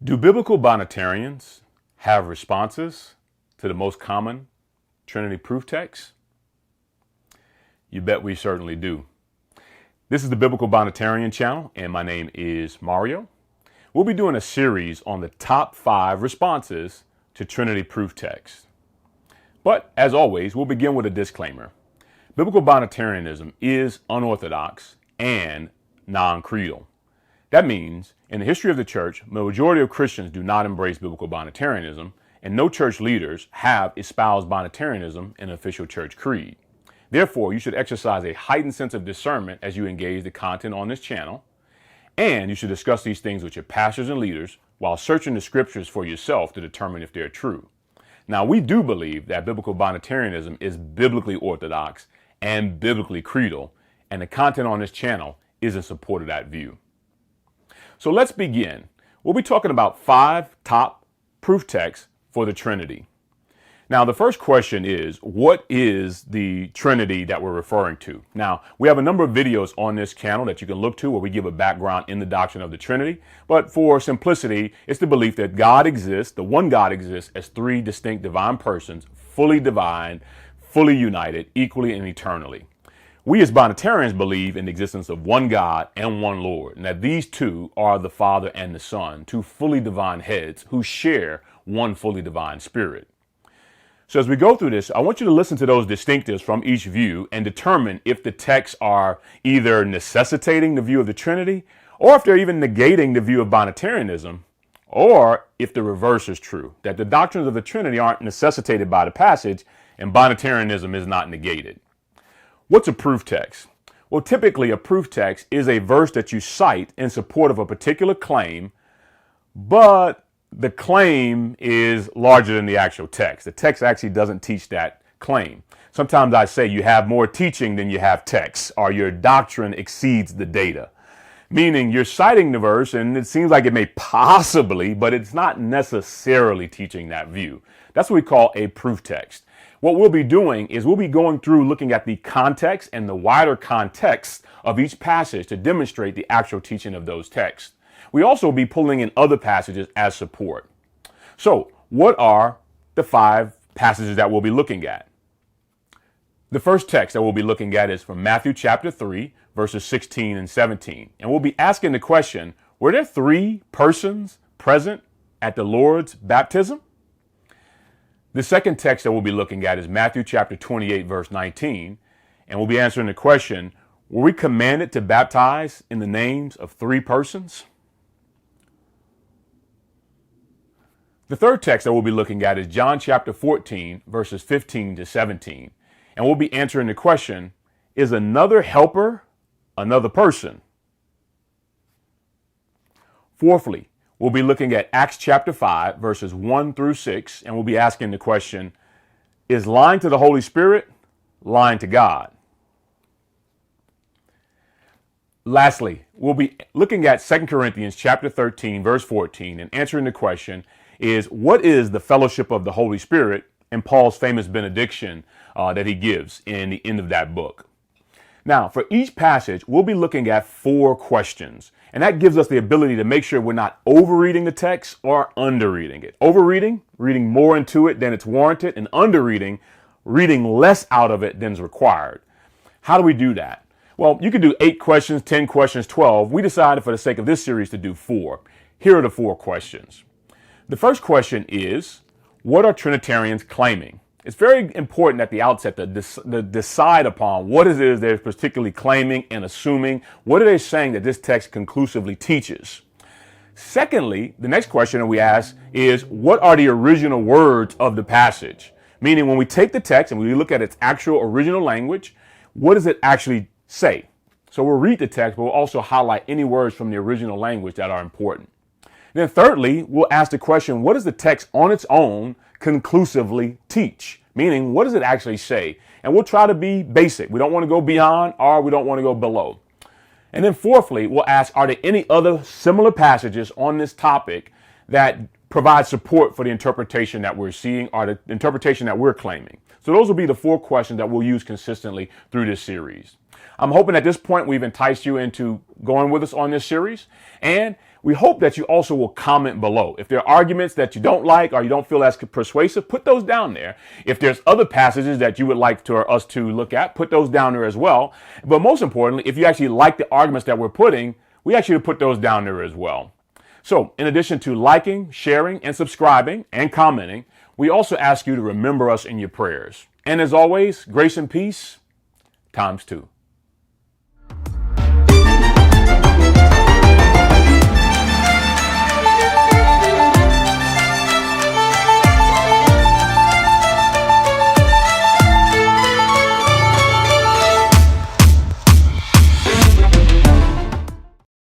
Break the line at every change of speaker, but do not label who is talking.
Do biblical Binitarians have responses to the most common Trinity proof texts? You bet we certainly do. This is the Biblical Binitarian channel, and my name is Mario. We'll be doing a series on the top 5 responses to Trinity proof texts. But as always, we'll begin with a disclaimer. Biblical Binitarianism is unorthodox and non-creedal. That means, in the history of the church, the majority of Christians do not embrace biblical Binitarianism, and no church leaders have espoused Binitarianism in an official church creed. Therefore, you should exercise a heightened sense of discernment as you engage the content on this channel, and you should discuss these things with your pastors and leaders while searching the scriptures for yourself to determine if they're true. Now, we do believe that biblical Binitarianism is biblically orthodox and biblically creedal, and the content on this channel is in support of that view. So let's begin. We'll be talking about 5 top proof texts for the Trinity. Now, the first question is, what is the Trinity that we're referring to? Now, we have a number of videos on this channel that you can look to where we give a background in the doctrine of the Trinity. But for simplicity, it's the belief that God exists, the one God exists as 3 distinct divine persons, fully divine, fully united, equally and eternally. We as Binitarians believe in the existence of one God and one Lord, and that these two are the Father and the Son, 2 fully divine heads who share one fully divine spirit. So as we go through this, I want you to listen to those distinctives from each view and determine if the texts are either necessitating the view of the Trinity, or if they're even negating the view of Binitarianism, or if the reverse is true, that the doctrines of the Trinity aren't necessitated by the passage and Binitarianism is not negated. What's a proof text? Well, typically a proof text is a verse that you cite in support of a particular claim, but the claim is larger than the actual text. The text actually doesn't teach that claim. Sometimes I say you have more teaching than you have text, or your doctrine exceeds the data. Meaning you're citing the verse and it seems like it may possibly, but it's not necessarily teaching that view. That's what we call a proof text. What we'll be doing is we'll be going through looking at the context and the wider context of each passage to demonstrate the actual teaching of those texts. We also be pulling in other passages as support. So what are the 5 passages that we'll be looking at? The first text that we'll be looking at is from Matthew chapter 3, verses 16 and 17. And we'll be asking the question, were there 3 persons present at the Lord's baptism? The second text that we'll be looking at is Matthew chapter 28, verse 19. And we'll be answering the question, were we commanded to baptize in the names of 3 persons? The third text that we'll be looking at is John chapter 14, verses 15 to 17. And we'll be answering the question, is another helper another person? Fourthly, we'll be looking at Acts chapter 5, verses 1 through 6, and we'll be asking the question, is lying to the Holy Spirit lying to God? Lastly, we'll be looking at 2 Corinthians chapter 13, verse 14, and answering the question is, what is the fellowship of the Holy Spirit, and Paul's famous benediction that he gives in the end of that book. Now, for each passage, we'll be looking at 4 questions, and that gives us the ability to make sure we're not overreading the text or underreading it. Overreading, reading more into it than it's warranted, and underreading, reading less out of it than is required. How do we do that? Well, you can do 8 questions, 10 questions, 12. We decided for the sake of this series to do 4. Here are the 4 questions. The first question is, what are Trinitarians claiming? It's very important at the outset to decide upon what it is they're particularly claiming and assuming. What are they saying that this text conclusively teaches? Secondly, the next question that we ask is, what are the original words of the passage? Meaning when we take the text and we look at its actual original language, what does it actually say? So we'll read the text, but we'll also highlight any words from the original language that are important. Then thirdly, we'll ask the question, what does the text on its own conclusively teach? Meaning, what does it actually say? And we'll try to be basic. We don't want to go beyond, or we don't want to go below. And then fourthly, we'll ask, are there any other similar passages on this topic that provide support for the interpretation that we're seeing or the interpretation that we're claiming? So those will be the 4 questions that we'll use consistently through this series. I'm hoping at this point we've enticed you into going with us on this series. And We hope that you also will comment below. If there are arguments that you don't like or you don't feel as persuasive, put those down there. If there's other passages that you would like us to look at, put those down there as well. But most importantly, if you actually like the arguments that we're putting, we actually put those down there as well. So in addition to liking, sharing, and subscribing and commenting, we also ask you to remember us in your prayers. And as always, grace and peace ×2.